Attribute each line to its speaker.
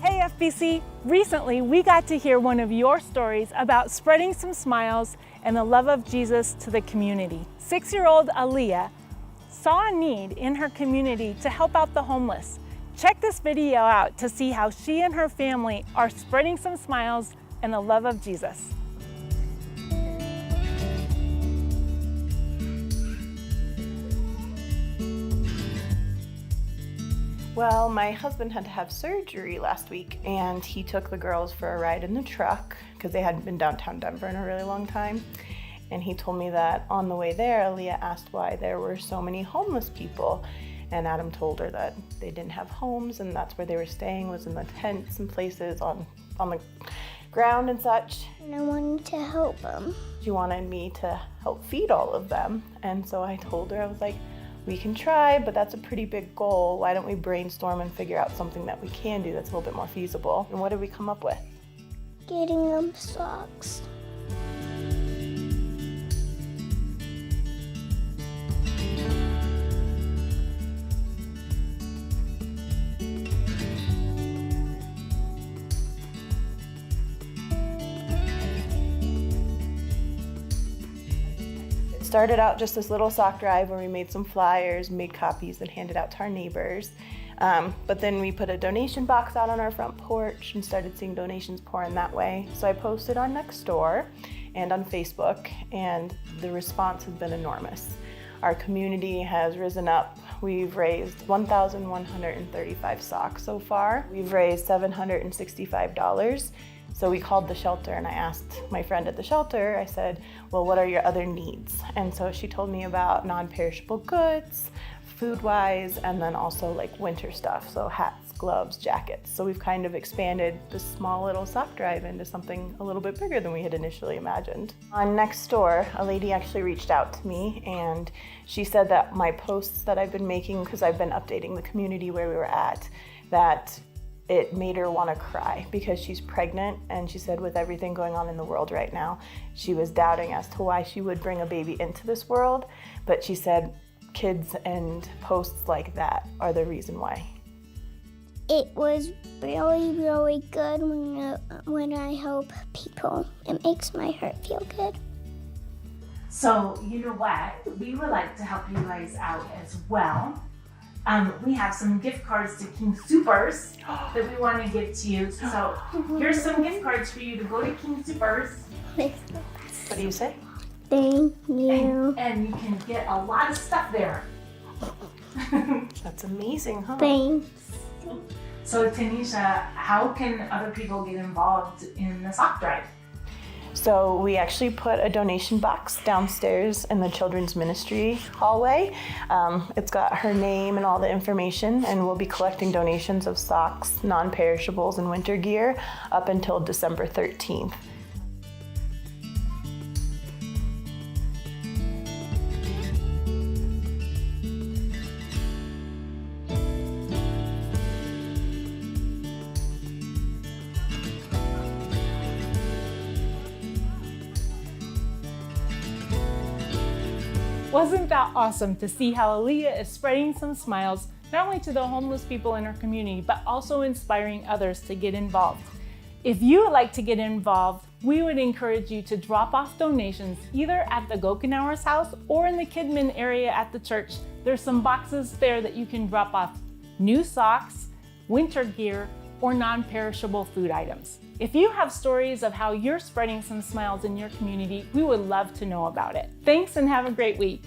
Speaker 1: Hey FBC, recently we got to hear one of your stories about spreading some smiles and the love of Jesus to the community. 6-year-old Aliyah saw a need in her community to help out the homeless. Check this video out to see how she and her family are spreading some smiles and the love of Jesus.
Speaker 2: Well, my husband had to have surgery last week, and he took the girls for a ride in the truck because they hadn't been downtown Denver in a really long time. And he told me that on the way there, Aliyah asked why there were so many homeless people. And Adam told her that they didn't have homes, and that's where they were staying, was in the tents and places on the ground and such.
Speaker 3: And I wanted to help them.
Speaker 2: She wanted me to help feed all of them. And so I told her, I was like, we can try, but that's a pretty big goal. Why don't we brainstorm and figure out something that we can do that's a little bit more feasible? And what did we come up with?
Speaker 3: Getting them socks.
Speaker 2: Started out just this little sock drive where we made some flyers, made copies, and handed out to our neighbors. But then we put a donation box out on our front porch and started seeing donations pour in that way. So I posted on Nextdoor and on Facebook, and the response has been enormous. Our community has risen up. We've raised 1,135 socks so far. We've raised $765. So we called the shelter, and I asked my friend at the shelter, I said, well, what are your other needs? And so she told me about non-perishable goods, food-wise, and then also like winter stuff, so hats, gloves, jackets. So we've kind of expanded this small little sock drive into something a little bit bigger than we had initially imagined. On Nextdoor, a lady actually reached out to me, and she said that my posts that I've been making, because I've been updating the community where we were at, that it made her want to cry because she's pregnant, and she said with everything going on in the world right now, she was doubting as to why she would bring a baby into this world, but she said kids and posts like that are the reason why.
Speaker 3: It was really, really good when I help people. It makes my heart feel good.
Speaker 4: So, you know what? We would like to help you guys out as well. We have some gift cards to King Soopers that we want to give to you. So here's some gift cards for you to go to King Soopers.
Speaker 2: What do you say?
Speaker 3: Thank you.
Speaker 4: And you can get a lot of stuff there.
Speaker 2: That's amazing, huh?
Speaker 3: Thanks.
Speaker 4: So Tanisha, how can other people get involved in the sock drive?
Speaker 2: So we actually put a donation box downstairs in the children's ministry hallway. It's got her name and all the information, and we'll be collecting donations of socks, non-perishables, and winter gear up until December 13th.
Speaker 1: Wasn't that awesome to see how Aliyah is spreading some smiles, not only to the homeless people in her community, but also inspiring others to get involved. If you would like to get involved, we would encourage you to drop off donations either at the Gokenauer's house or in the Kidman area at the church. There's some boxes there that you can drop off new socks, winter gear, or non-perishable food items. If you have stories of how you're spreading some smiles in your community, we would love to know about it. Thanks and have a great week.